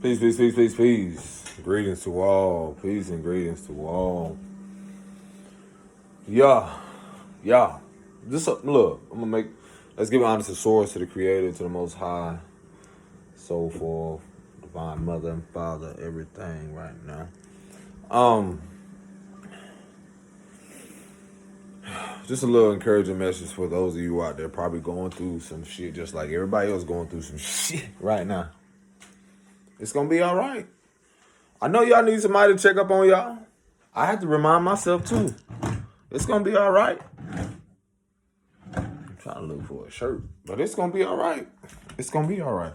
Peace, peace, peace, peace, peace. Greetings to all. Peace and greetings to all. Yeah. Look, let's give honor to source, to the creator, to the most high, soulful, divine mother and father, everything right now. Just a little encouraging message for those of you out there probably going through some shit just like everybody else going through some shit right now. It's gonna be all right. I know y'all need somebody to check up on y'all. I have to remind myself too. It's gonna be all right. I'm trying to look for a shirt, but it's gonna be all right. It's gonna be all right.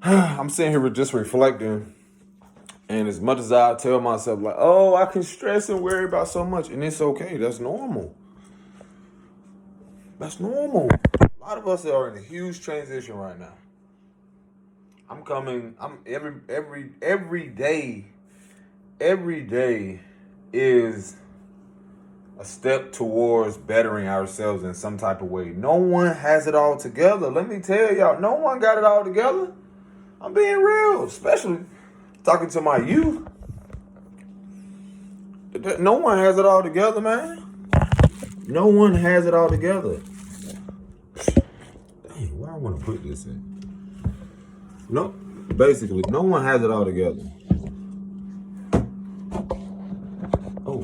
I'm sitting here just reflecting, and as much as I tell myself like, oh, I can stress and worry about so much, and it's okay. That's normal. That's normal. A lot of us are in a huge transition right now. I'm every day is a step towards bettering ourselves in some type of way. No one has it all together. Let me tell y'all, no one got it all together. I'm being real, especially talking to my youth. No one has it all together, man. No one has it all together. Dang, where I want to put this in? No, basically, no one has it all together. Oh,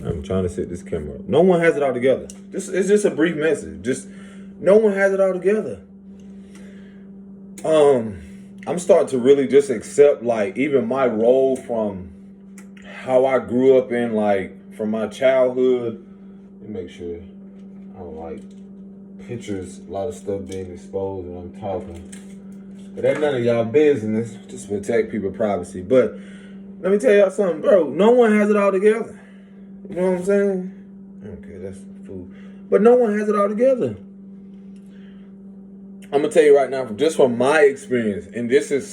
I'm trying to set this camera up. No one has it all together. It's just a brief message. Just no one has it all together. I'm starting to really just accept like even my role from how I grew up in, like from my childhood. Let me make sure I don't like pictures, a lot of stuff being exposed when I'm talking. But that's none of y'all business. Just protect people's privacy. But let me tell y'all something, bro. No one has it all together. You know what I'm saying? Okay, that's food. But no one has it all together. I'm gonna tell you right now, just from my experience, and this is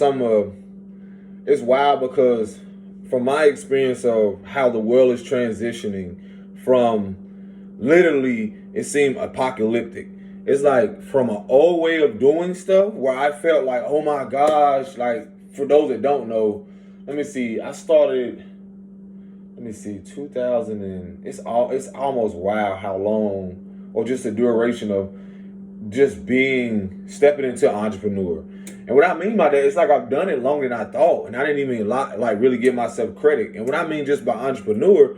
it's wild because from my experience of how the world is transitioning from literally, it seemed apocalyptic. It's like from an old way of doing stuff where I felt like, oh my gosh, like for those that don't know, let me see, 2000 and it's almost wild how long, or just the duration of just stepping into entrepreneur. And what I mean by that, it's like I've done it longer than I thought, and I didn't even like really give myself credit. And what I mean just by entrepreneur,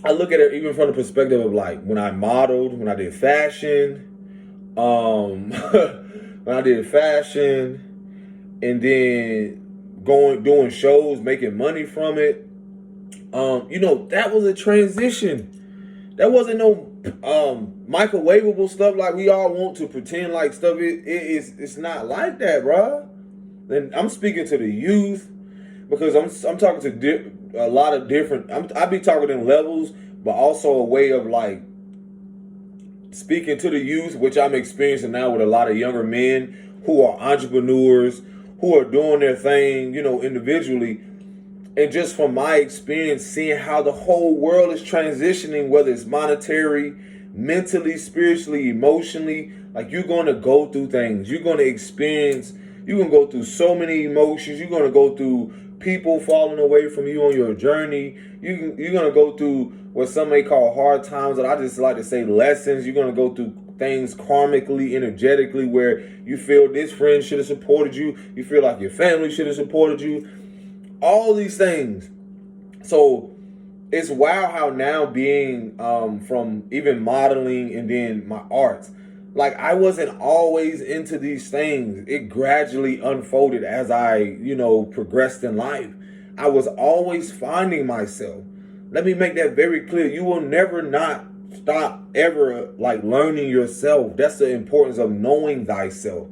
I look at it even from the perspective of like when I modeled, when I did fashion, and then doing shows, making money from it. That was a transition. That wasn't no microwavable stuff like we all want to pretend like stuff. It's not like that, bro. And I'm speaking to the youth because I'm talking to a lot of different. I be talking in levels, but also a way of like speaking to the youth, which I'm experiencing now with a lot of younger men who are entrepreneurs, who are doing their thing, individually. And just from my experience, seeing how the whole world is transitioning, whether it's monetary, mentally, spiritually, emotionally, like you're going to go through things. You're going to experience, you're going to go through so many emotions. You're going to go through people falling away from you on your journey. You're going to go through what some may call hard times, and I just like to say lessons. You're going to go through things karmically, energetically, where you feel this friend should have supported you. You feel like your family should have supported you. All these things. So it's wild how now being from even modeling and then my arts, like I wasn't always into these things. It gradually unfolded as I, progressed in life. I was always finding myself. Let me make that very clear. You will never not stop ever like learning yourself. That's the importance of knowing thyself.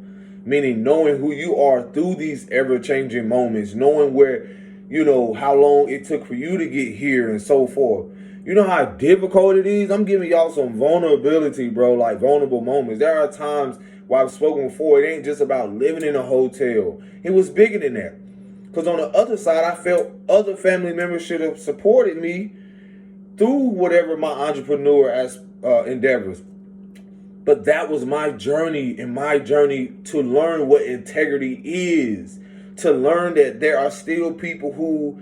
Meaning knowing who you are through these ever-changing moments, knowing where, how long it took for you to get here and so forth. You know how difficult it is? I'm giving y'all some vulnerability, bro, like vulnerable moments. There are times where I've spoken before, it ain't just about living in a hotel. It was bigger than that. Because on the other side, I felt other family members should have supported me through whatever my entrepreneur endeavors. But that was my journey, and my journey to learn what integrity is, to learn that there are still people who,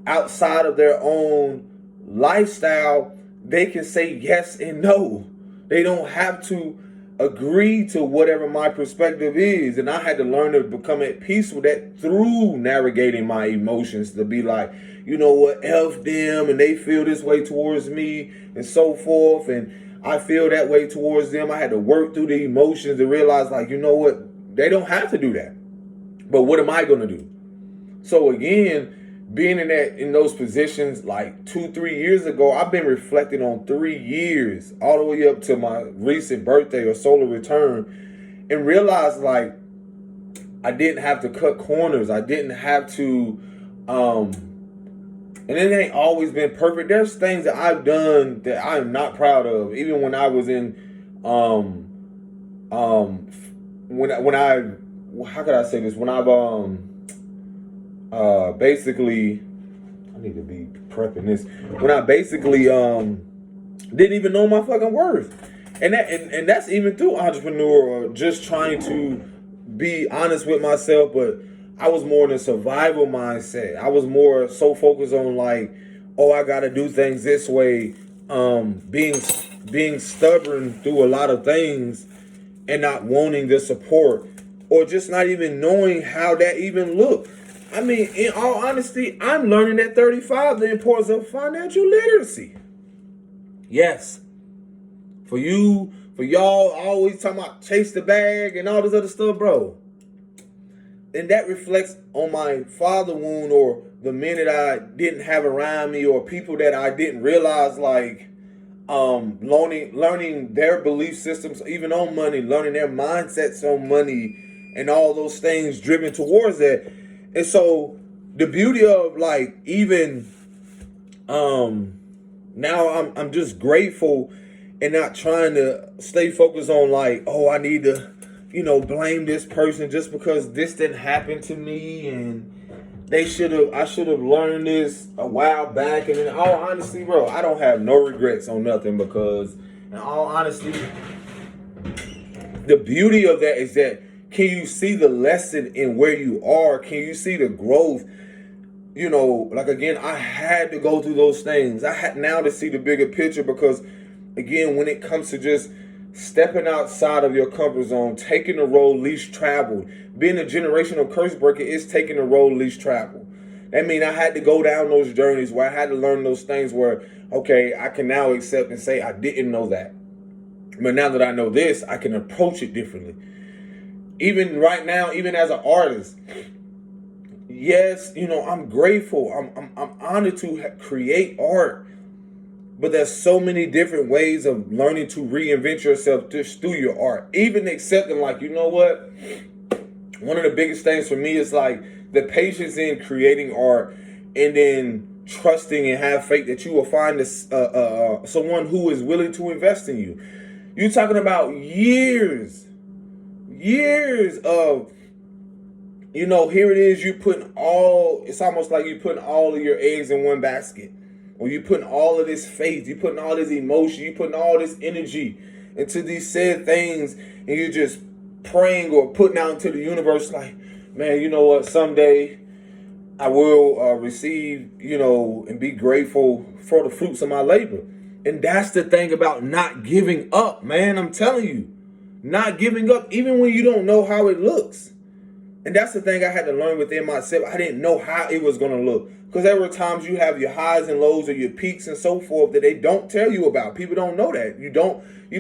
outside of their own lifestyle, they can say yes and no. They don't have to agree to whatever my perspective is. And I had to learn to become at peace with that through navigating my emotions, to be like, you know what, F them, and they feel this way towards me and so forth, and I feel that way towards them. I had to work through the emotions and realize, like, you know what, they don't have to do that. But what am I going to do? So again, being in those positions like 2-3 years ago, I've been reflecting on 3 years, all the way up to my recent birthday or solar return, and realized, like, I didn't have to cut corners. I didn't have to, and it ain't always been perfect. There's things that I've done that I am not proud of. Even when I was in, when I, how could I say this? When I've, basically, I need to be prepping this. When I basically, didn't even know my fucking worth. And that's even through entrepreneur, or just trying to be honest with myself, but I was more in a survival mindset. I was more so focused on, like, oh, I gotta do things this way, being stubborn through a lot of things and not wanting the support, or just not even knowing how that even looked. I mean, in all honesty, I'm learning at 35 the importance of financial literacy. Yes. For y'all always talking about chase the bag and all this other stuff, bro. And that reflects on my father wound, or the men that I didn't have around me, or people that I didn't realize, like, learning their belief systems, even on money, learning their mindsets on money, and all those things driven towards that. And so the beauty of, like, even now I'm just grateful and not trying to stay focused on, like, oh, I need to, blame this person just because this didn't happen to me, and I should have learned this a while back. And in all honesty, bro, I don't have no regrets on nothing, because in all honesty, the beauty of that is that, can you see the lesson in where you are? Can you see the growth? Like, again, I had to go through those things. I had now to see the bigger picture, because, again, when it comes to just stepping outside of your comfort zone, taking the road least traveled, being a generational curse breaker is taking the road least traveled. That means I had to go down those journeys where I had to learn those things where, okay, I can now accept and say I didn't know that. But now that I know this, I can approach it differently. Even right now, even as an artist, yes, I'm grateful. I'm honored to create art. But there's so many different ways of learning to reinvent yourself just through your art. Even accepting, like, you know what? One of the biggest things for me is, like, the patience in creating art, and then trusting and have faith that you will find this, someone who is willing to invest in you. You're talking about years of, here it is, it's almost like you're putting all of your eggs in one basket. Or you putting all of this faith, you putting all this emotion, you putting all this energy into these said things, and you're just praying or putting out into the universe, like, man, you know what, someday I will receive, and be grateful for the fruits of my labor. And that's the thing about not giving up, man. I'm telling you, not giving up, even when you don't know how it looks. And that's the thing I had to learn within myself. I didn't know how it was going to look. Because there were times you have your highs and lows, or your peaks and so forth, that they don't tell you about. People don't know that. You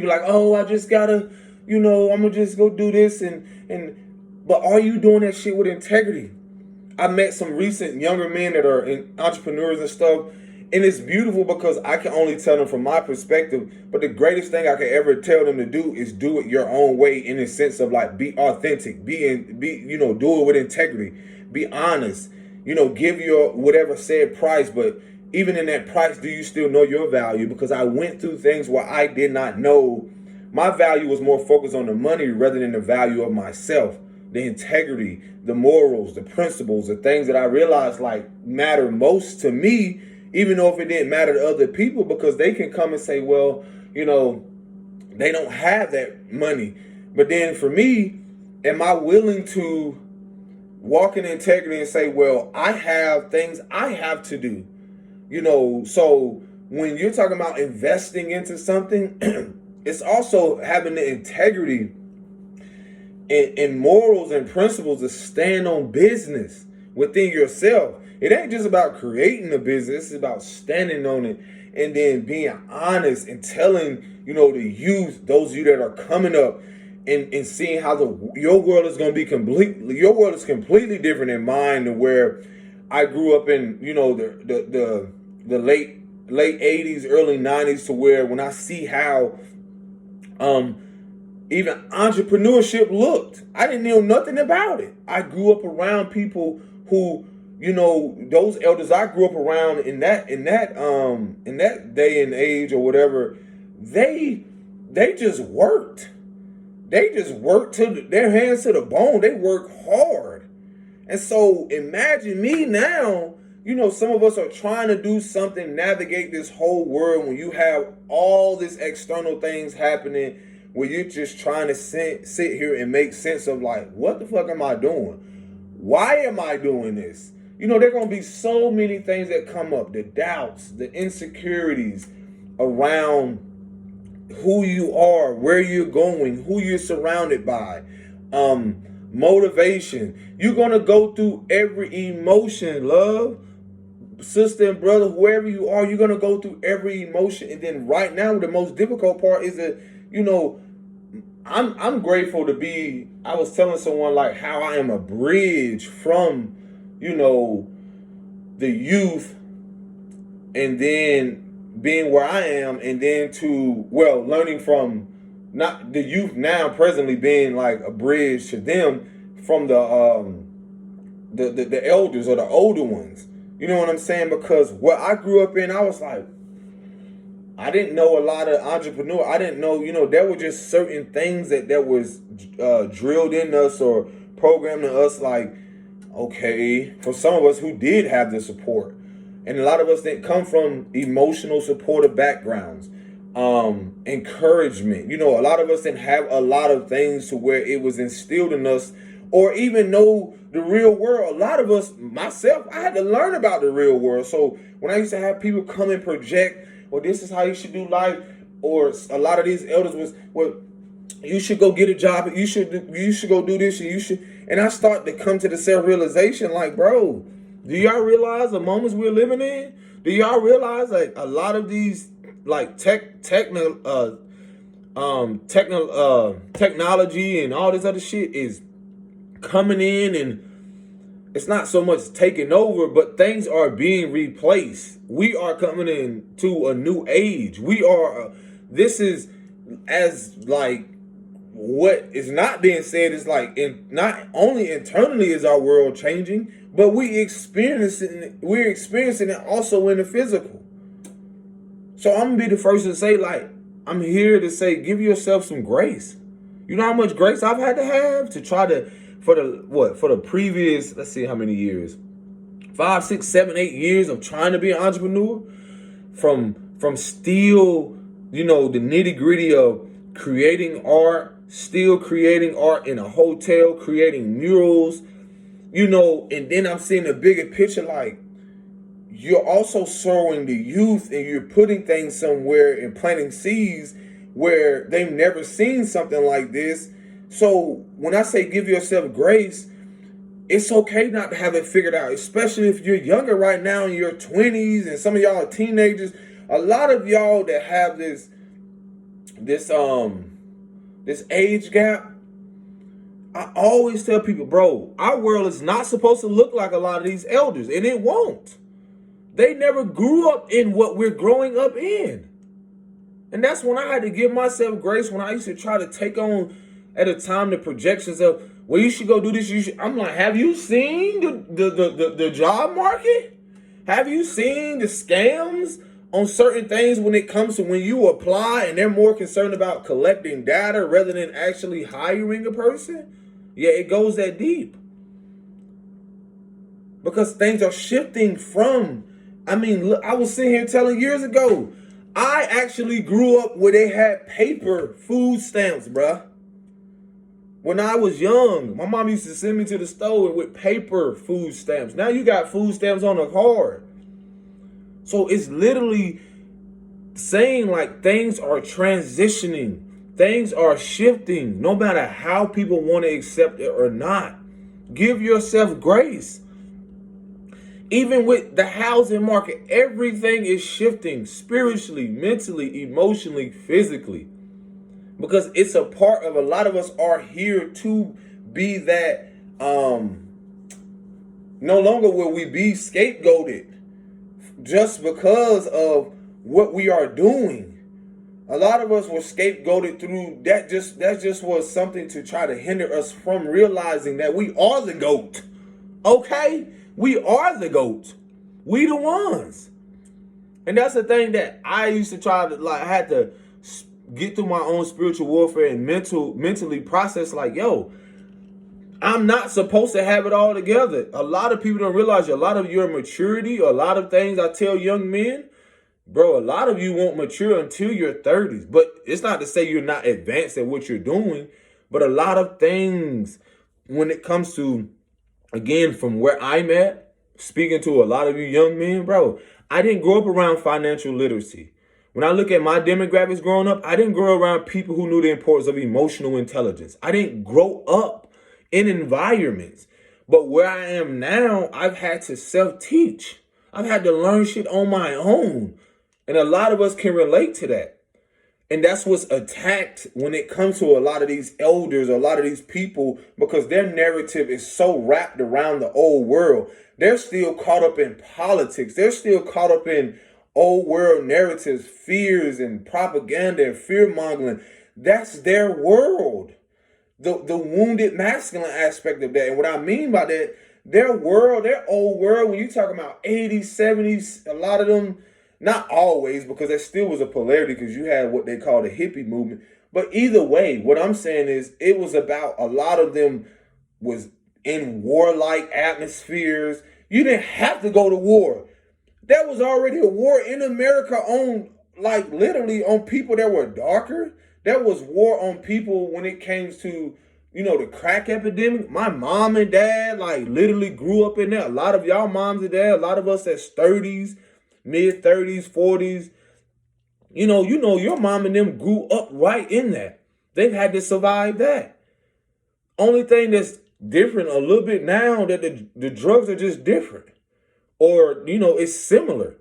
be like, oh, I just gotta, I'm gonna just go do this. But are you doing that shit with integrity? I met some recent younger men that are entrepreneurs and stuff. And it's beautiful, because I can only tell them from my perspective. But the greatest thing I can ever tell them to do is do it your own way, in the sense of, like, be authentic, do it with integrity, be honest, give your whatever said price. But even in that price, do you still know your value? Because I went through things where I did not know. My value was more focused on the money rather than the value of myself, the integrity, the morals, the principles, the things that I realized, like, matter most to me. Even though if it didn't matter to other people, because they can come and say, well, They don't have that money. But then for me, am I willing to walk in integrity and say, well, I have things I have to do? So when you're talking about investing into something, it's also having the integrity and morals and principles to stand on business within yourself. It ain't just about creating a business, it's about standing on it and then being honest and telling, the youth, those of you that are coming up, and seeing how your world is going to be completely different than mine, than where I grew up in, the late 80s, early 90s, to where when I see how even entrepreneurship looked, I didn't know nothing about it. I grew up around people who, those elders I grew up around in that day and age or whatever, they just worked. They just worked to their hands to the bone. They work hard. And so imagine me now, some of us are trying to do something, navigate this whole world when you have all these external things happening, where you're just trying to sit here and make sense of, like, what the fuck am I doing? Why am I doing this? There are going to be so many things that come up, the doubts, the insecurities around who you are, where you're going, who you're surrounded by, motivation. You're going to go through every emotion, love, sister and brother, whoever you are, you're going to go through every emotion. And then right now, the most difficult part is that, I'm grateful to be, I was telling someone, like, how I am a bridge from, the youth, and then being where I am, and then to, learning from not the youth now, presently being like a bridge to them from the elders or the older ones. You know what I'm saying? Because what I grew up in, I was like, I didn't know a lot of entrepreneurs. I didn't know, there were just certain things that was drilled in us or programmed in us, like, okay, for some of us who did have the support. And a lot of us didn't come from emotional supportive backgrounds, encouragement. A lot of us didn't have a lot of things to where it was instilled in us, or even know the real world. A lot of us, myself, I had to learn about the real world. So when I used to have people come and project, well, this is how you should do life, or a lot of these elders was, well, you should go get a job, you should go do this, and I start to come to the self-realization, like, bro, do y'all realize the moments we're living in? Do y'all realize, like, a lot of these, like, technology and all this other shit is coming in, and it's not so much taking over, but things are being replaced. We are coming into a new age. This is, as, like, what is not being said is, like, not only internally is our world changing, but we're experiencing it also in the physical. So I'm gonna be the first to say, like, I'm here to say, give yourself some grace. You know how much grace I've had to have to try to, for the previous, let's see how many years, 5, 6, 7, 8 years of trying to be an entrepreneur, from still, the nitty gritty of creating art, still creating art in a hotel, creating murals, and then I'm seeing the bigger picture, like, you're also sowing the youth, and you're putting things somewhere and planting seeds where they've never seen something like this. So when I say give yourself grace, it's okay not to have it figured out, especially if you're younger right now in your 20s, and some of y'all are teenagers. A lot of y'all that have this age gap, I always tell people, bro, our world is not supposed to look like a lot of these elders, and it won't. They never grew up in what we're growing up in. And that's when I had to give myself grace, when I used to try to take on at a time the projections of, well, you should go do this. I'm like, have you seen the job market? Have you seen the scams on certain things when it comes to when you apply, and they're more concerned about collecting data rather than actually hiring a person? Yeah, it goes that deep. Because things are shifting from, look, I was sitting here telling years ago, I actually grew up where they had paper food stamps, bruh. When I was young, my mom used to send me to the store with paper food stamps. Now you got food stamps on a card. So it's literally saying like things are transitioning, things are shifting, no matter how people want to accept it or not. Give yourself grace. Even with the housing market, everything is shifting spiritually, mentally, emotionally, physically. Because it's a part of, a lot of us are here to be that, no longer will we be scapegoated just because of what we are doing. A lot of us were scapegoated through that. That just was something to try to hinder us from realizing that we are the GOAT. Okay? We are the GOAT. We the ones. And that's the thing that I used to try to, like, I had to get through my own spiritual warfare and mentally process, like, yo, I'm not supposed to have it all together. A lot of people don't realize a lot of your maturity, a lot of things I tell young men, bro, a lot of you won't mature until your 30s. But it's not to say you're not advanced at what you're doing, but a lot of things when it comes to, again, from where I'm at, speaking to a lot of you young men, bro, I didn't grow up around financial literacy. When I look at my demographics growing up, I didn't grow around people who knew the importance of emotional intelligence. I didn't grow up in environments. But where I am now, I've had to self-teach. I've had to learn shit on my own. And a lot of us can relate to that. And that's what's attacked when it comes to a lot of these elders, a lot of these people, because their narrative is so wrapped around the old world. They're still caught up in politics. They're still caught up in old world narratives, fears and propaganda and fear mongering. That's their world. The wounded masculine aspect of that. And what I mean by that, their world, their old world, when you talk about 80s, 70s, a lot of them, not always, because there still was a polarity because you had what they call the hippie movement. But either way, what I'm saying is it was about, a lot of them was in warlike atmospheres. You didn't have to go to war. There was already a war in America on, like, literally on people that were darker. There was war on people when it came to, the crack epidemic. My mom and dad, like, literally grew up in that. A lot of y'all moms and dad, a lot of us that's 30s, mid 30s, 40s, your mom and them grew up right in that. They've had to survive that. Only thing that's different a little bit now, that the drugs are just different. Or, it's similar.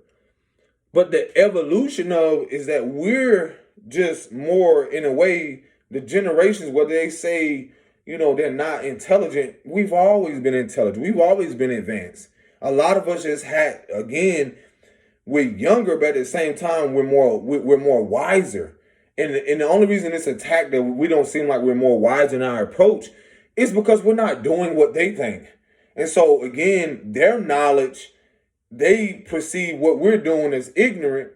But the evolution of is that we're just more, in a way, the generations, whether they say, they're not intelligent, we've always been intelligent. We've always been advanced. A lot of us just had, again, we're younger, but at the same time, we're more wiser. And the only reason it's attacked that we don't seem like we're more wise in our approach is because we're not doing what they think. And so, again, their knowledge, they perceive what we're doing as ignorant.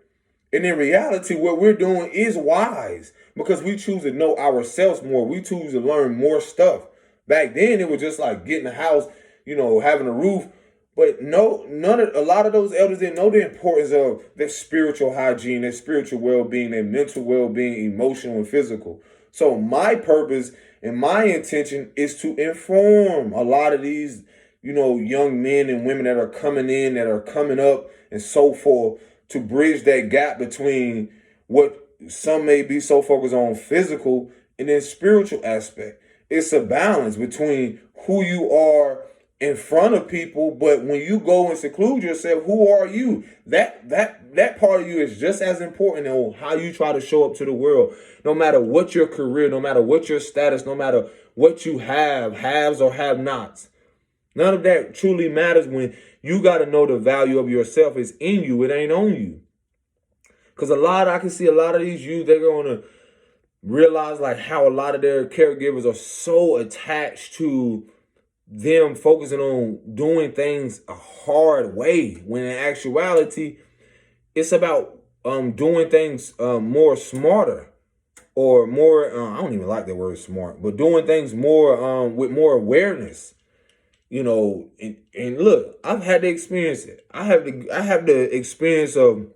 And in reality, what we're doing is wise because we choose to know ourselves more. We choose to learn more stuff. Back then, it was just like getting a house, having a roof. But a lot of those elders didn't know the importance of their spiritual hygiene, their spiritual well-being, their mental well-being, emotional and physical. So my purpose and my intention is to inform a lot of these, young men and women that are coming in, that are coming up and so forth, to bridge that gap between what some may be so focused on physical and then spiritual aspect. It's a balance between who you are in front of people, but when you go and seclude yourself, who are you? That part of you is just as important on how you try to show up to the world. No matter what your career, no matter what your status, no matter what you haves or have nots. None of that truly matters when you got to know the value of yourself is in you. It ain't on you. Because I can see a lot of these youth, they're going to realize like how a lot of their caregivers are so attached to them focusing on doing things a hard way, when in actuality, it's about doing things more smarter, or more, I don't even like that word smart, but doing things more with more awareness. And look, I've had to experience it. I have the experience of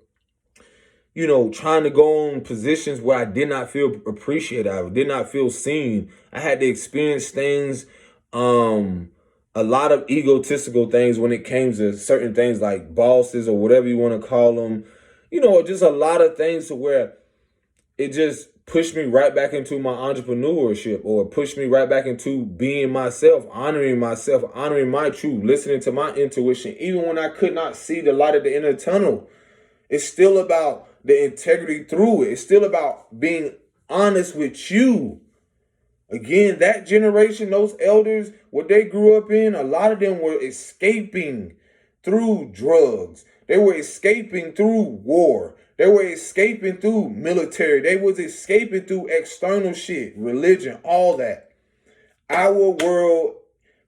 trying to go on positions where I did not feel appreciated. I did not feel seen. I had to experience things, a lot of egotistical things when it came to certain things like bosses or whatever you want to call them. Just a lot of things to where it just pushed me right back into my entrepreneurship, or pushed me right back into being myself, honoring my truth, listening to my intuition, even when I could not see the light at the end of the tunnel. It's still about the integrity through it. It's still about being honest with you. Again, that generation, those elders, what they grew up in, a lot of them were escaping through drugs. They were escaping through war. They were escaping through military. They was escaping through external shit, religion, all that. Our world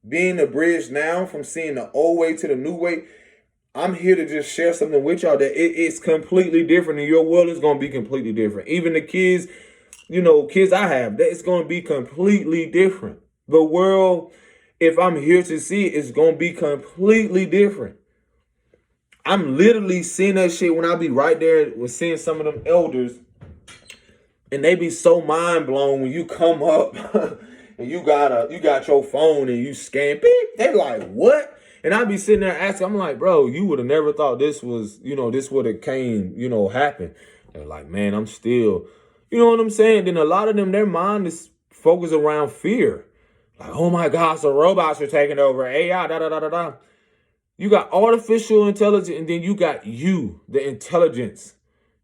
being the bridge now from seeing the old way to the new way, I'm here to just share something with y'all that it's completely different, and your world is going to be completely different. Even the kids, kids I have, that it's going to be completely different. The world, if I'm here to see it, it's going to be completely different. I'm literally seeing that shit when I be right there with seeing some of them elders, and they be so mind blown when you come up and you got your phone and you scan, beep, they like, what? And I be sitting there asking, I'm like, bro, you would have never thought this was, this would have came, happen. They're like, man, I'm still, you know what I'm saying? Then a lot of them, their mind is focused around fear. Like, oh my gosh, the robots are taking over, AI, da da da da da. You got artificial intelligence, and then you got you, the intelligence.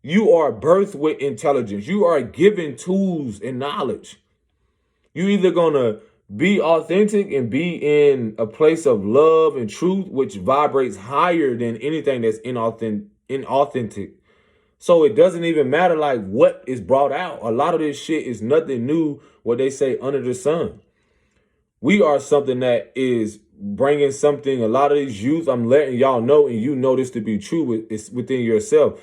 You are birthed with intelligence. You are given tools and knowledge. You either gonna be authentic and be in a place of love and truth, which vibrates higher than anything that's inauthentic. So it doesn't even matter like what is brought out. A lot of this shit is nothing new, what they say, under the sun. We are something that is bringing something. A lot of these youth, I'm letting y'all know, and you know this to be true, it's within yourself.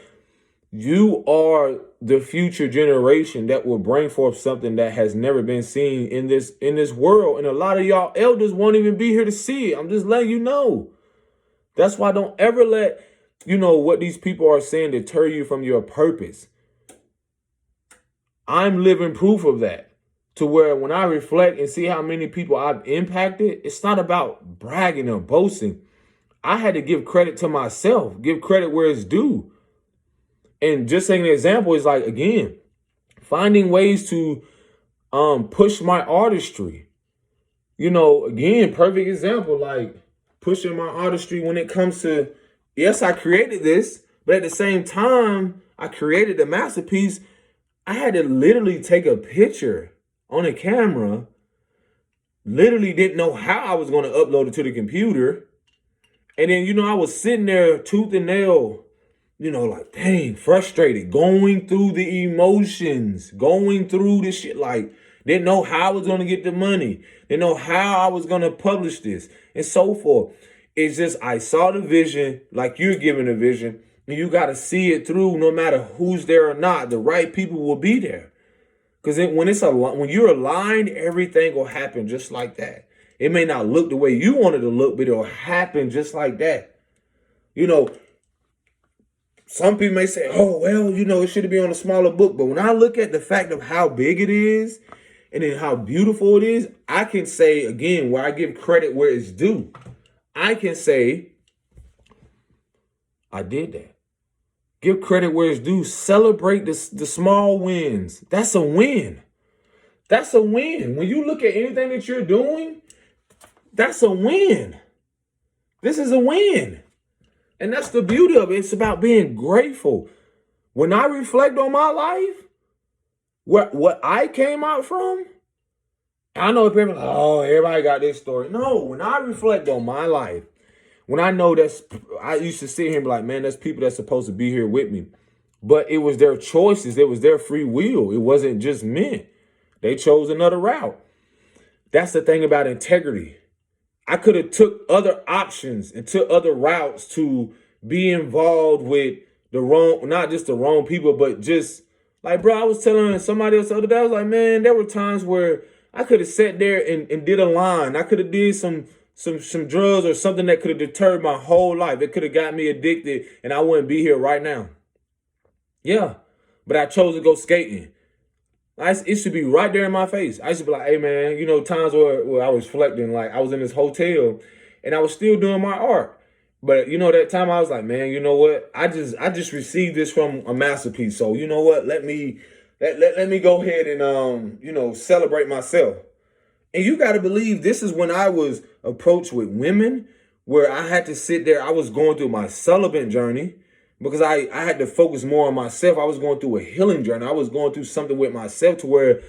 You are the future generation that will bring forth something that has never been seen in this world. And a lot of y'all elders won't even be here to see it. I'm just letting you know. That's why don't ever let, what these people are saying deter you from your purpose. I'm living proof of that. To where when I reflect and see how many people I've impacted, it's not about bragging or boasting. I had to give credit to myself, give credit where it's due. And just saying an example is like, again, finding ways to push my artistry. Again, perfect example, like pushing my artistry when it comes to, yes, I created this, but at the same time, I created a masterpiece. I had to literally take a picture on a camera, literally didn't know how I was going to upload it to the computer. And then, I was sitting there tooth and nail, like, dang, frustrated, going through the emotions, going through this shit, like, didn't know how I was going to get the money, didn't know how I was going to publish this, and so forth. It's just, I saw the vision, like you're given a vision, and you got to see it through no matter who's there or not. The right people will be there. Because when you're aligned, everything will happen just like that. It may not look the way you want it to look, but it'll happen just like that. Some people may say, oh, well, it should be on a smaller book. But when I look at the fact of how big it is and then how beautiful it is, I can say, again, where I give credit where it's due. I can say, I did that. Give credit where it's due. Celebrate the small wins. That's a win. That's a win. When you look at anything that you're doing, that's a win. This is a win. And that's the beauty of it. It's about being grateful. When I reflect on my life, what I came out from, I know people are like, oh, everybody got this story. No, when I reflect on my life, when I know I used to sit here and be like, man, there's people that's supposed to be here with me. But it was their choices. It was their free will. It wasn't just me. They chose another route. That's the thing about integrity. I could have took other options and took other routes to be involved with not just the wrong people, but just like, bro, I was telling somebody else the other day, I was like, man, there were times where I could have sat there and did a line. I could have did some drugs or something that could have deterred my whole life. It could have got me addicted and I wouldn't be here right now. Yeah. But I chose to go skating. It should be right there in my face. I used to be like, hey man, times where I was reflecting, like I was in this hotel and I was still doing my art. But that time I was like, man, you know what? I just received this from a masterpiece. So you know what? Let me go ahead and celebrate myself. And you got to believe this is when I was approached with women where I had to sit there. I was going through my celibate journey because I had to focus more on myself. I was going through a healing journey. I was going through something with myself to where,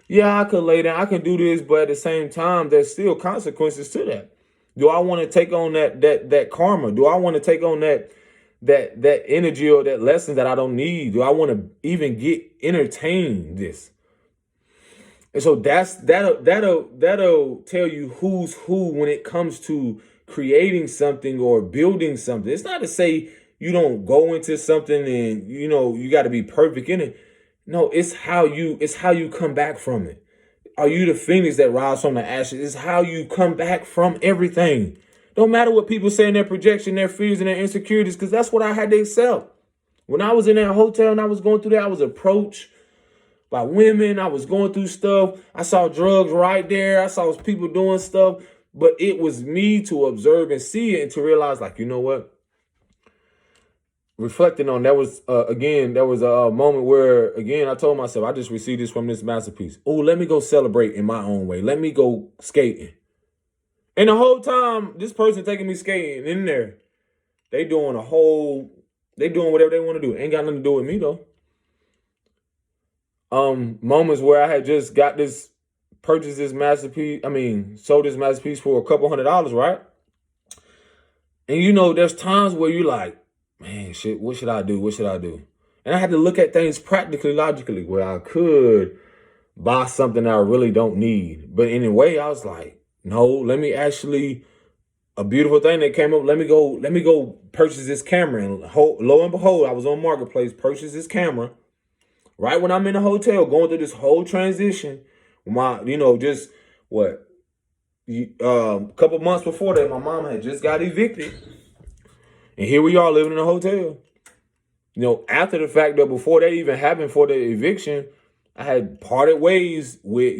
yeah, I could lay down, I can do this, but at the same time, there's still consequences to that. Do I want to take on that karma? Do I want to take on that energy or that lesson that I don't need? Do I want to even entertain this? And so that'll tell you who's who when it comes to creating something or building something. It's not to say you don't go into something and you got to be perfect in it. No, it's how you come back from it. Are you the phoenix that rise from the ashes? It's how you come back from everything. Don't matter what people say in their projection, their fears, and their insecurities, because that's what I had to accept. When I was in that hotel and I was going through that, I was approached by women. I was going through stuff. I saw drugs right there. I saw people doing stuff. But it was me to observe and see it and to realize, like, you know what? Reflecting on that was, there was a moment where, again, I told myself, I just received this from this masterpiece. Oh, let me go celebrate in my own way. Let me go skating. And the whole time, this person taking me skating in there, they doing whatever they want to do. Ain't got nothing to do with me, though. Moments where I had just purchased this masterpiece. Sold this masterpiece for a couple $100, right? And there's times where you're like, man, shit, what should I do? What should I do? And I had to look at things practically, logically, where I could buy something that I really don't need. But in a way, I was like, no, let me actually, a beautiful thing that came up, let me go purchase this camera. And lo and behold, I was on Marketplace, purchased this camera. Right when I'm in the hotel, going through this whole transition, just what, couple months before that, my mom had just got evicted. And here we are living in a hotel. After the fact that before that even happened, for the eviction, I had parted ways with,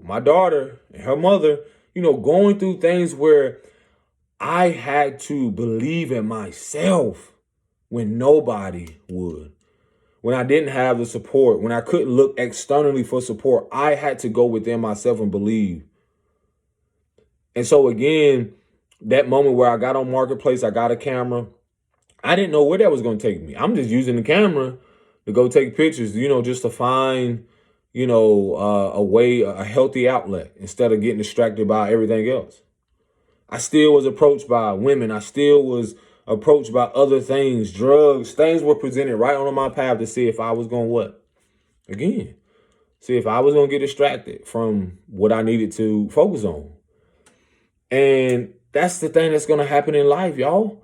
my daughter and her mother, going through things where I had to believe in myself when nobody would. When I didn't have the support, when I couldn't look externally for support, I had to go within myself and believe. And so again, that moment where I got on Marketplace, I got a camera. I didn't know where that was going to take me. I'm just using the camera to go take pictures, just to find, a healthy outlet instead of getting distracted by everything else. I still was approached by women. I still was approached by other things, drugs. Things were presented right on my path to see if I was going to what? Again, see if I was going to get distracted from what I needed to focus on. And that's the thing that's going to happen in life, y'all.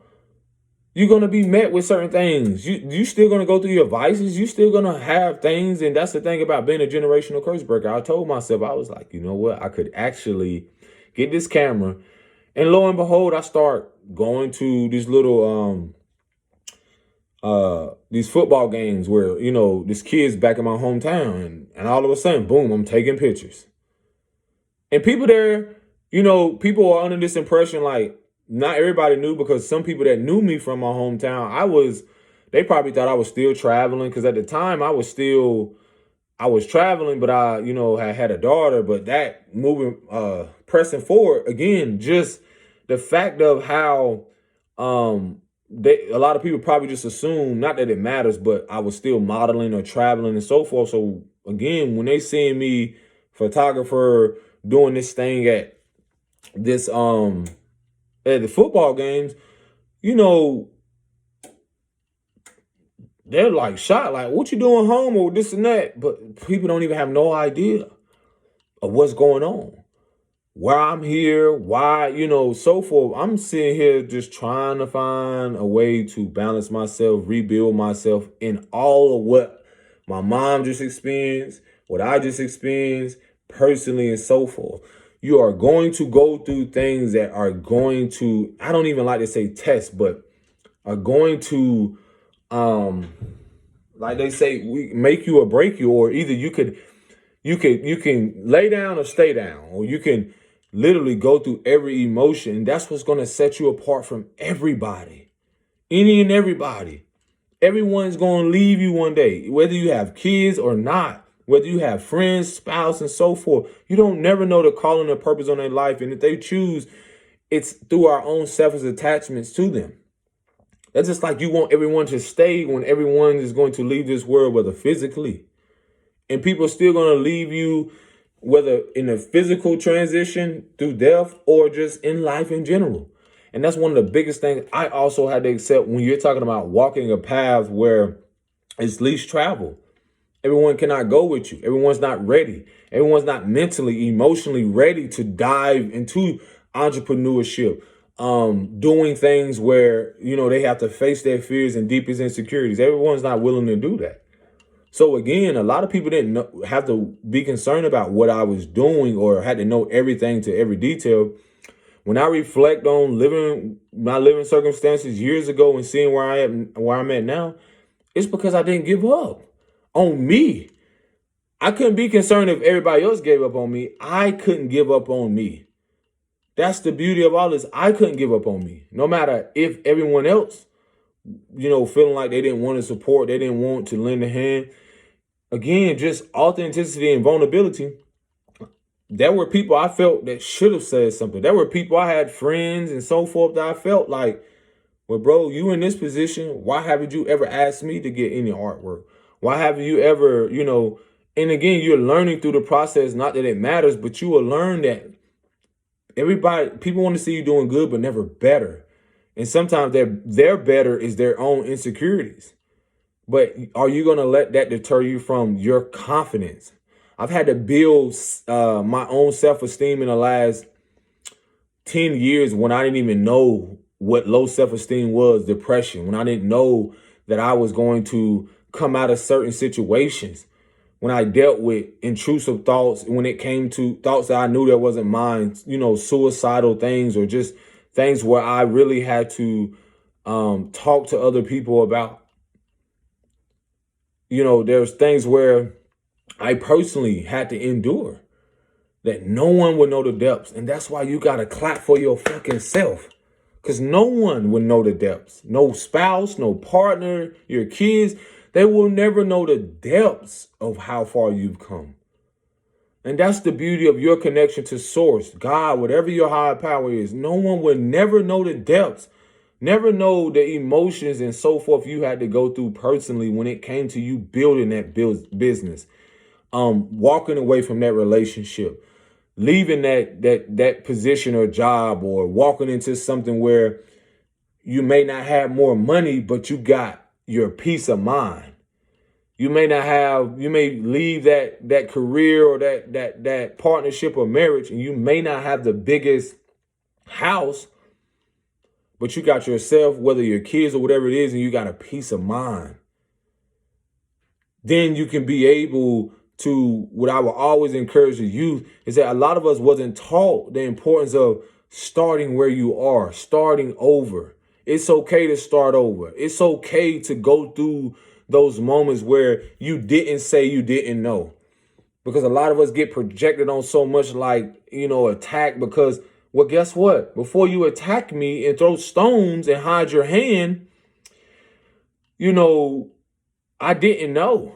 You're going to be met with certain things. You still going to go through your vices. You still going to have things. And that's the thing about being a generational curse breaker. I told myself, I was like, you know what? I could actually get this camera. And lo and behold, I start going to these little, these football games where, this kid's back in my hometown. And all of a sudden, boom, I'm taking pictures. And people there, people are under this impression, like, not everybody knew, because some people that knew me from my hometown, they probably thought I was still traveling. Because at the time I was traveling, but I, had a daughter. But that pressing forward, again, just the fact of how a lot of people probably just assume, not that it matters, but I was still modeling or traveling and so forth. So again, when they seeing me, photographer, doing this thing at this at the football games, they're like shocked, like, what you doing home or this and that? But people don't even have no idea of what's going on, why I'm here, why, so forth. I'm sitting here just trying to find a way to balance myself, rebuild myself in all of what my mom just experienced, what I just experienced personally, and so forth. You are going to go through things that are going to, I don't even like to say test, but are going to like they say, we make you or break you, or either you can lay down or stay down, or you can literally go through every emotion. That's what's going to set you apart from everybody, any and everybody. Everyone's going to leave you one day, whether you have kids or not, whether you have friends, spouse, and so forth. You don't never know the calling and purpose on their life. And if they choose, it's through our own selfish attachments to them. That's just like you want everyone to stay when everyone is going to leave this world, whether physically. And people are still going to leave you, whether in a physical transition through death or just in life in general. And that's one of the biggest things I also had to accept when you're talking about walking a path where it's least travel. Everyone cannot go with you. Everyone's not ready. Everyone's not mentally, emotionally ready to dive into entrepreneurship, doing things where, they have to face their fears and deepest insecurities. Everyone's not willing to do that. So again, a lot of people didn't have to be concerned about what I was doing or had to know everything to every detail. When I reflect on my living circumstances years ago and seeing where I'm at now, it's because I didn't give up on me. I couldn't be concerned if everybody else gave up on me. I couldn't give up on me. That's the beauty of all this. I couldn't give up on me. No matter if everyone else, feeling like they didn't want to support, they didn't want to lend a hand. Again, just authenticity and vulnerability. There were people I felt that should have said something. There were people, I had friends and so forth, that I felt like, well, bro, you in this position. Why haven't you ever asked me to get any artwork? Why haven't you ever, and again, you're learning through the process, not that it matters, but you will learn that people want to see you doing good, but never better. And sometimes their better is their own insecurities. But are you going to let that deter you from your confidence? I've had to build my own self-esteem in the last 10 years when I didn't even know what low self-esteem was, depression, when I didn't know that I was going to come out of certain situations, when I dealt with intrusive thoughts, when it came to thoughts that I knew that wasn't mine, suicidal things, or just things where I really had to talk to other people about. There's things where I personally had to endure that no one would know the depths. And that's why you got to clap for your fucking self, because no one would know the depths. No spouse, no partner, your kids, they will never know the depths of how far you've come. And that's the beauty of your connection to source, God, whatever your higher power is. No one will never know the depths, never know the emotions and so forth you had to go through personally when it came to you building that business, walking away from that relationship, leaving that position or job, or walking into something where you may not have more money, but you got your peace of mind. You may leave that career or that partnership or marriage, and you may not have the biggest house, but you got yourself, whether your kids or whatever it is, and you got a peace of mind. Then you can be able to, what I will always encourage the youth is that a lot of us wasn't taught the importance of starting where you are, starting over. It's okay to start over. It's okay to go through those moments where you didn't say you didn't know. Because a lot of us get projected on so much like, attack, because, well, guess what? Before you attack me and throw stones and hide your hand, I didn't know.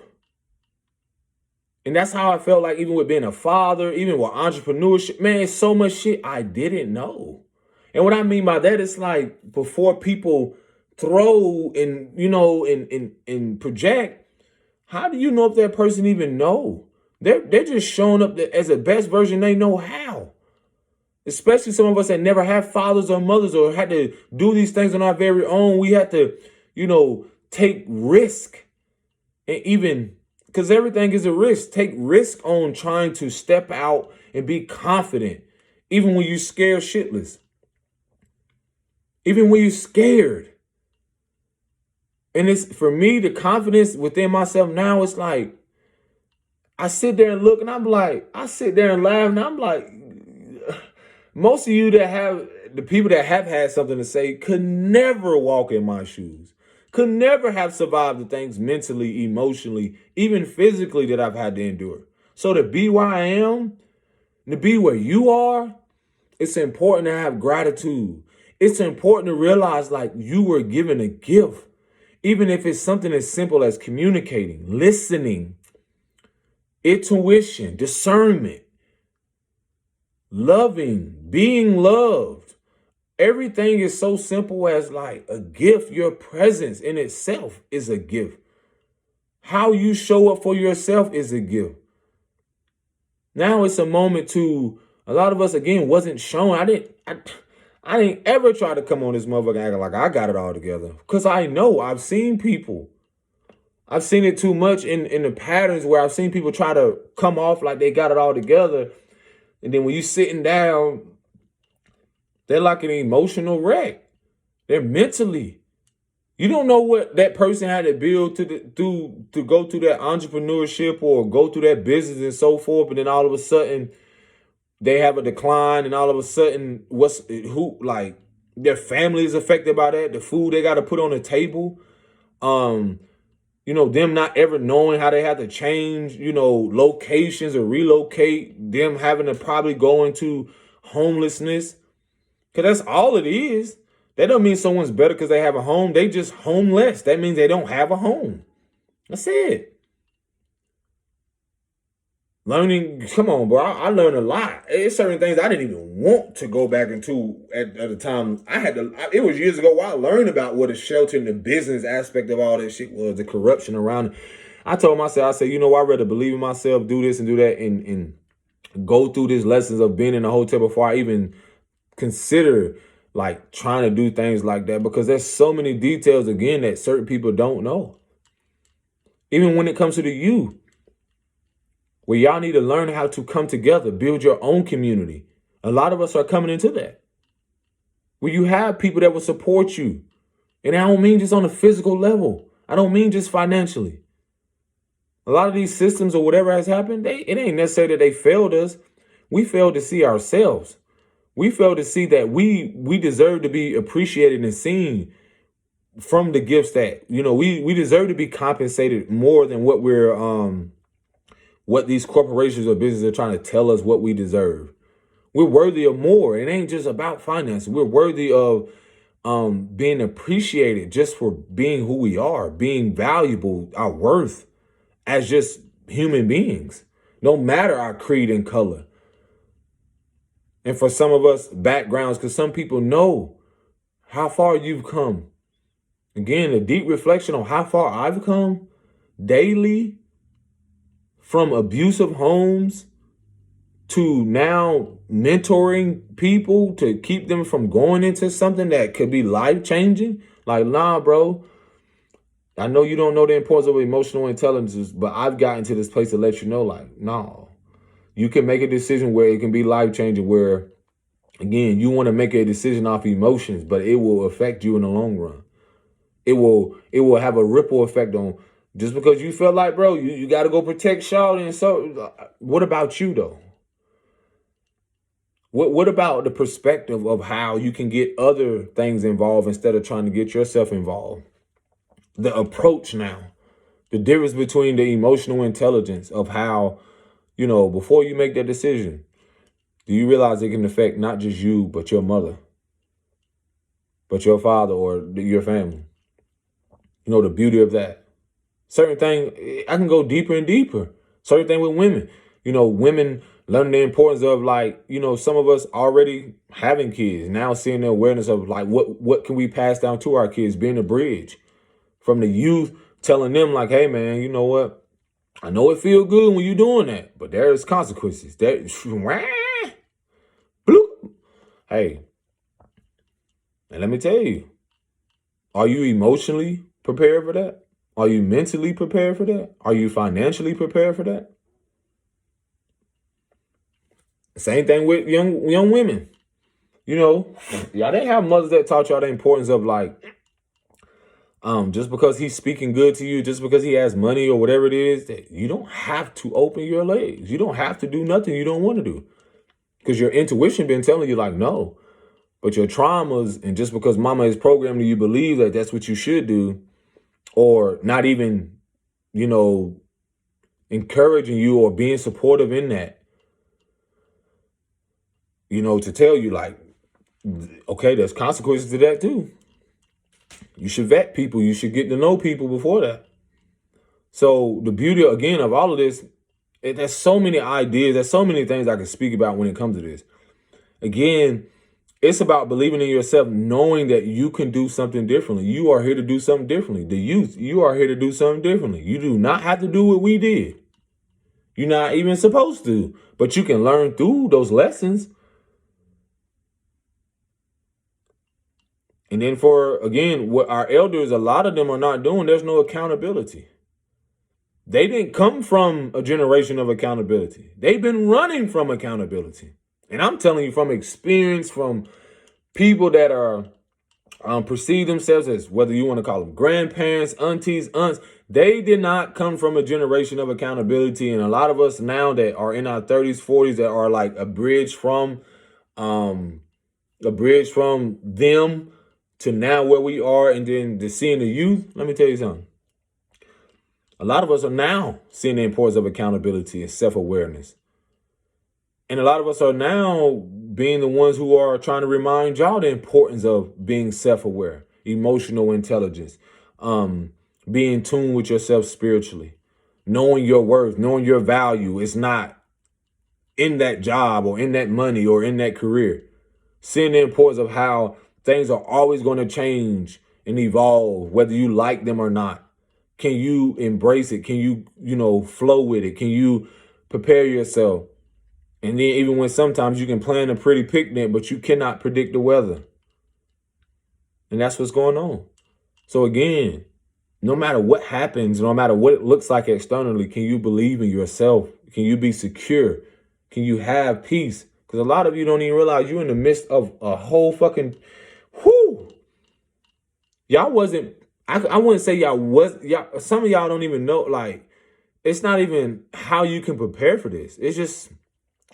And that's how I felt like even with being a father, even with entrepreneurship, man, it's so much shit I didn't know. And what I mean by that, it's like before people throw and, and project, how do you know if that person even know? They're just showing up as the best version they know how. Especially some of us that never had fathers or mothers or had to do these things on our very own. We had to, take risk. And even, because everything is a risk, take risk on trying to step out and be confident, even when you're scared shitless. Even when you're scared. And it's, for me, the confidence within myself now, it's like, I sit there and look and I sit there and laugh and I'm like, most of you the people that have had something to say could never walk in my shoes, could never have survived the things mentally, emotionally, even physically that I've had to endure. So to be where I am, to be where you are, it's important to have gratitude. It's important to realize like you were given a gift, even if it's something as simple as communicating, listening, intuition, discernment, loving, being loved. Everything is so simple as like a gift. Your presence in itself is a gift. How you show up for yourself is a gift. Now it's a moment to, a lot of us again wasn't shown. I didn't ever try to come on this motherfucker acting like I got it all together. Because I know I've seen people. I've seen it too much in the patterns where I've seen people try to come off like they got it all together. And then when you sitting down, they're like an emotional wreck. They're mentally. You don't know what that person had to build to go through that entrepreneurship or go through that business and so forth. And then all of a sudden they have a decline, and all of a sudden their family is affected by that. The food they got to put on the table. Them not ever knowing how they have to change, locations or relocate, them having to probably go into homelessness. Because that's all it is. That don't mean someone's better because they have a home. They just homeless. That means they don't have a home. That's it. Learning, come on, bro. I learned a lot. It's certain things I didn't even want to go back into at the time. It was years ago where I learned about what a shelter and the business aspect of all that shit was, the corruption around it. I told myself, I said, I'd rather believe in myself, do this and do that, and go through these lessons of being in a hotel before I even consider like trying to do things like that, because there's so many details again that certain people don't know. Even when it comes to the youth, where y'all need to learn how to come together, build your own community. A lot of us are coming into that, where you have people that will support you. And I don't mean just on a physical level. I don't mean just financially. A lot of these systems or whatever has happened, it ain't necessarily that they failed us. We failed to see ourselves. We failed to see that we deserve to be appreciated and seen from the gifts that, we deserve to be compensated more than what these corporations or businesses are trying to tell us what we deserve. We're worthy of more. It ain't just about finance. We're worthy of being appreciated just for being who we are, being valuable, our worth as just human beings, no matter our creed and color. And for some of us, backgrounds, because some people know how far you've come. Again, a deep reflection on how far I've come daily, from abusive homes to now mentoring people to keep them from going into something that could be life-changing. Like, nah, bro, I know you don't know the importance of emotional intelligence, but I've gotten to this place to let you know, like, no. You can make a decision where it can be life-changing, where, again, you want to make a decision off emotions, but it will affect you in the long run. It will have a ripple effect on, just because you feel like, bro, you got to go protect Shawty. And so what about you, though? What about the perspective of how you can get other things involved instead of trying to get yourself involved? The approach now, the difference between the emotional intelligence of how, before you make that decision, do you realize it can affect not just you, but your mother, but your father or your family? The beauty of that. Certain thing, I can go deeper and deeper. Certain thing with women, women learning the importance of, like, some of us already having kids, now seeing the awareness of like, what can we pass down to our kids, being a bridge from the youth, telling them like, hey man, you know what? I know it feel good when you're doing that, but there's consequences. Hey, and let me tell you, are you emotionally prepared for that? Are you mentally prepared for that? Are you financially prepared for that? Same thing with young women. Y'all didn't have mothers that taught y'all the importance of, like, just because he's speaking good to you, just because he has money or whatever it is, that you don't have to open your legs. You don't have to do nothing you don't want to do, because your intuition been telling you like, no. But your traumas, and just because mama is programmed you believe that that's what you should do, or not even, encouraging you or being supportive in that, to tell you like, okay, there's consequences to that too. You should vet people. You should get to know people before that. So the beauty, again, of all of this, there's so many ideas. There's so many things I can speak about when it comes to this. Again, it's about believing in yourself, knowing that you can do something differently. You are here to do something differently. The youth, you are here to do something differently. You do not have to do what we did. You're not even supposed to, but you can learn through those lessons. And then again, what our elders, a lot of them are not doing, there's no accountability. They didn't come from a generation of accountability. They've been running from accountability. And I'm telling you from experience, from people that are perceive themselves as, whether you want to call them grandparents, aunties, aunts, they did not come from a generation of accountability. And a lot of us now that are in our 30s, 40s, that are like a bridge from them to now where we are, and then to seeing the youth. Let me tell you something. A lot of us are now seeing the importance of accountability and self-awareness. And a lot of us are now being the ones who are trying to remind y'all the importance of being self-aware, emotional intelligence, being in tune with yourself spiritually, knowing your worth, knowing your value. It's not in that job or in that money or in that career. Seeing the importance of how things are always going to change and evolve, whether you like them or not. Can you embrace it? Can you, flow with it? Can you prepare yourself? And then even when sometimes you can plan a pretty picnic, but you cannot predict the weather. And that's what's going on. So again, no matter what happens, no matter what it looks like externally, can you believe in yourself? Can you be secure? Can you have peace? Because a lot of you don't even realize you're in the midst of a whole fucking, y'all wasn't, I wouldn't say y'all, some of y'all don't even know, like, it's not even how you can prepare for this. It's just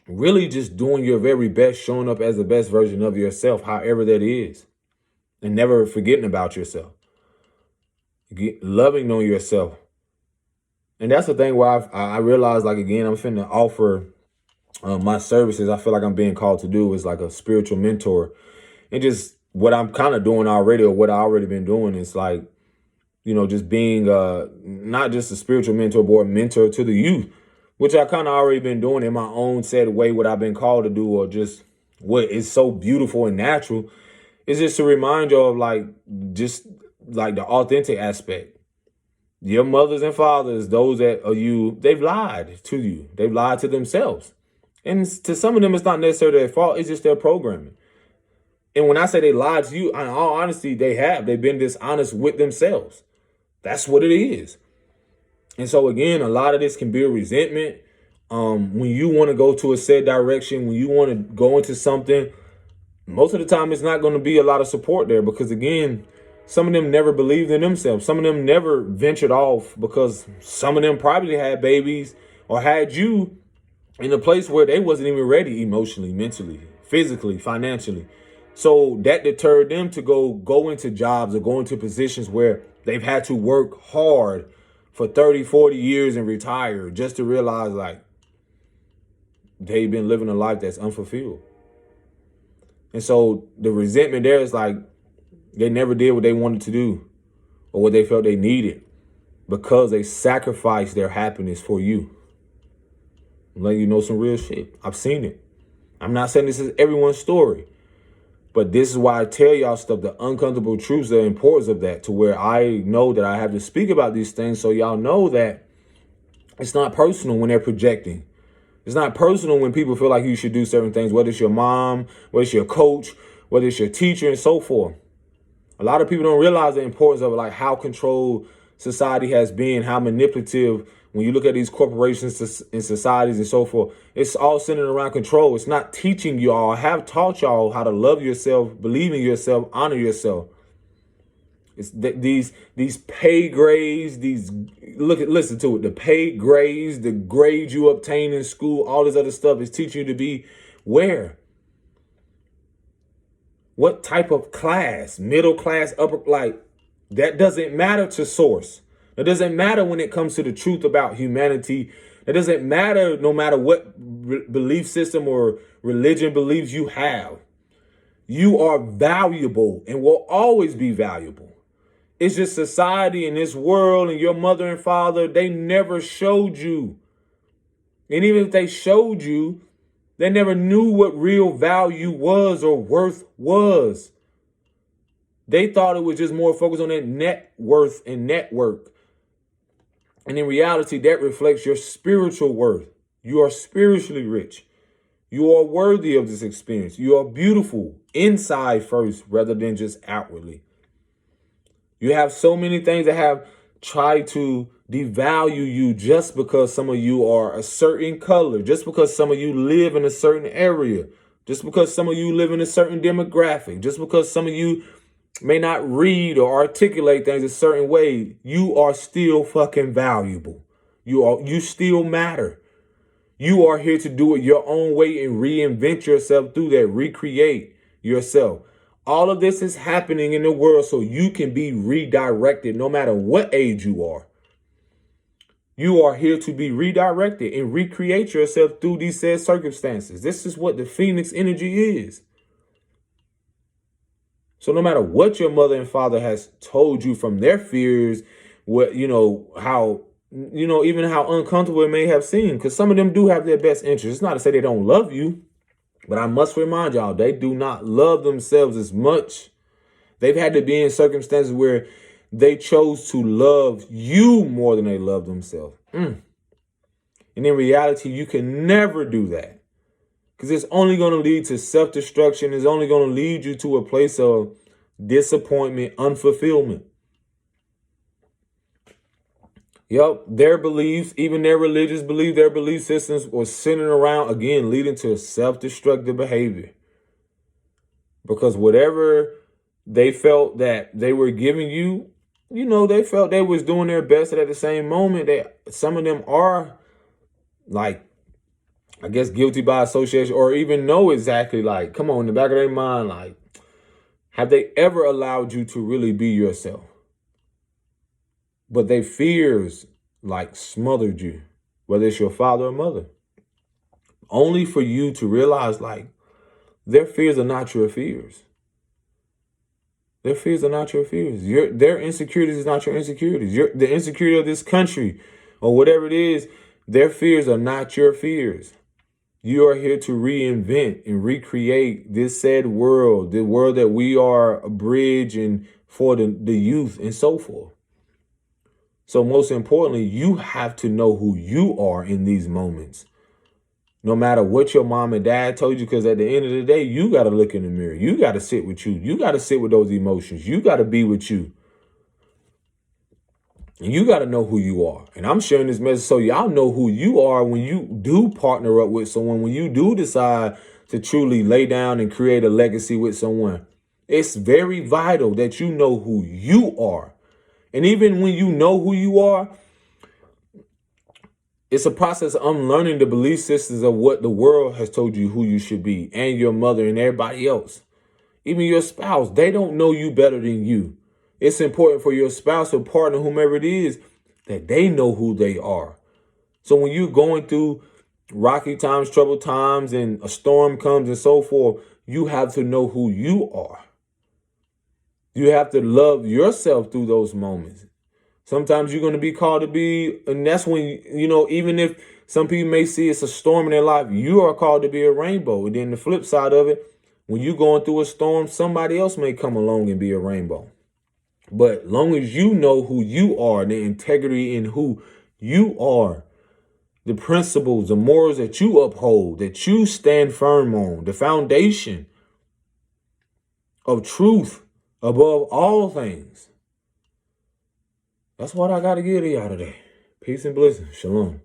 really just doing your very best, showing up as the best version of yourself, however that is, and never forgetting about yourself, loving on yourself. And that's the thing where I realized, like, again, I'm finna offer my services. I feel like I'm being called to do is like a spiritual mentor, and just what I'm kind of doing already, or what I already been doing, is like, just being not just a spiritual mentor, but a mentor to the youth, which I kind of already been doing in my own said way, what I've been called to do, or just what is so beautiful and natural, is just to remind you of just like the authentic aspect. Your mothers and fathers, those that are you, they've lied to you. They've lied to themselves. And to some of them, it's not necessarily their fault. It's just their programming. And when I say they lied to you, in all honesty, they've been dishonest with themselves. That's what it is. And so again, a lot of this can be a resentment. When you want to go to a said direction, when you want to go into something, most of the time it's not going to be a lot of support there, because again, some of them never believed in themselves. Some of them never ventured off, because some of them probably had babies or had you in a place where they wasn't even ready emotionally, mentally, physically, financially. So that deterred them to go into jobs or go into positions where they've had to work hard for 30, 40 years and retire, just to realize like they've been living a life that's unfulfilled. And so the resentment there is like they never did what they wanted to do or what they felt they needed, because they sacrificed their happiness for you. I'm letting you know some real shit. I've seen it. I'm not saying this is everyone's story, but this is why I tell y'all stuff, the uncomfortable truths, the importance of that, to where I know that I have to speak about these things, so y'all know that it's not personal when they're projecting. It's not personal when people feel like you should do certain things, whether it's your mom, whether it's your coach, whether it's your teacher, and so forth. A lot of people don't realize the importance of like how controlled society has been, how manipulative. When you look at these corporations and societies and so forth, it's all centered around control. It's not teaching you all, have taught y'all how to love yourself, believe in yourself, honor yourself. It's these pay grades, listen to it. The pay grades, the grades you obtain in school, all this other stuff is teaching you to be where? What type of class? Middle class, upper, like That doesn't matter to source. That doesn't matter when it comes to the truth about humanity. That doesn't matter no matter what belief system or religion beliefs you have. You are valuable and will always be valuable. It's just society and this world and your mother and father, they never showed you. And even if they showed you, they never knew what real value was or worth was. They thought it was just more focused on that net worth and network. And in reality, that reflects your spiritual worth. You are spiritually rich. You are worthy of this experience. You are beautiful inside first rather than just outwardly. You have so many things that have tried to devalue you just because some of you are a certain color, just because some of you live in a certain area, just because some of you live in a certain demographic, just because some of you may not read or articulate things a certain way. You are still fucking valuable. You still matter. You are here to do it your own way and reinvent yourself through that, recreate yourself. All of this is happening in the world so you can be redirected no matter what age you are. You are here to be redirected and recreate yourself through these said circumstances. This is what the Phoenix energy is. So no matter what your mother and father has told you from their fears, what, how, even how uncomfortable it may have seemed, because some of them do have their best interests. It's not to say they don't love you, but I must remind y'all, they do not love themselves as much. They've had to be in circumstances where they chose to love you more than they love themselves. And in reality, you can never do that. Because it's only going to lead to self-destruction. It's only going to lead you to a place of disappointment, unfulfillment. Yep, their beliefs, even their religious beliefs, their belief systems were centered around, again, leading to self-destructive behavior. Because whatever they felt that they were giving you, they felt they was doing their best. And at the same moment, some of them are like, I guess, guilty by association, or even know exactly, like, come on, in the back of their mind, like, have they ever allowed you to really be yourself? But their fears, like, smothered you, whether it's your father or mother, only for you to realize, like, their fears are not your fears. Their fears are not your fears. Their insecurities is not your insecurities. The insecurity of this country or whatever it is, their fears are not your fears. You are here to reinvent and recreate this said world, the world that we are a bridge and for the youth and so forth. So most importantly, you have to know who you are in these moments. No matter what your mom and dad told you, because at the end of the day, you got to look in the mirror. You got to sit with you. You got to sit with those emotions. You got to be with you. And you got to know who you are. And I'm sharing this message so y'all know who you are when you do partner up with someone, when you do decide to truly lay down and create a legacy with someone. It's very vital that you know who you are. And even when you know who you are, it's a process of unlearning the belief systems of what the world has told you who you should be, and your mother and everybody else. Even your spouse, they don't know you better than you. It's important for your spouse or partner, whomever it is, that they know who they are. So when you're going through rocky times, troubled times, and a storm comes and so forth, you have to know who you are. You have to love yourself through those moments. Sometimes you're going to be called to be, and that's when, even if some people may see it's a storm in their life, you are called to be a rainbow. And then the flip side of it, when you're going through a storm, somebody else may come along and be a rainbow. But long as you know who you are, the integrity in who you are, the principles, the morals that you uphold, that you stand firm on, the foundation of truth above all things. That's what I got to give to y'all today. Peace and blessings. Shalom.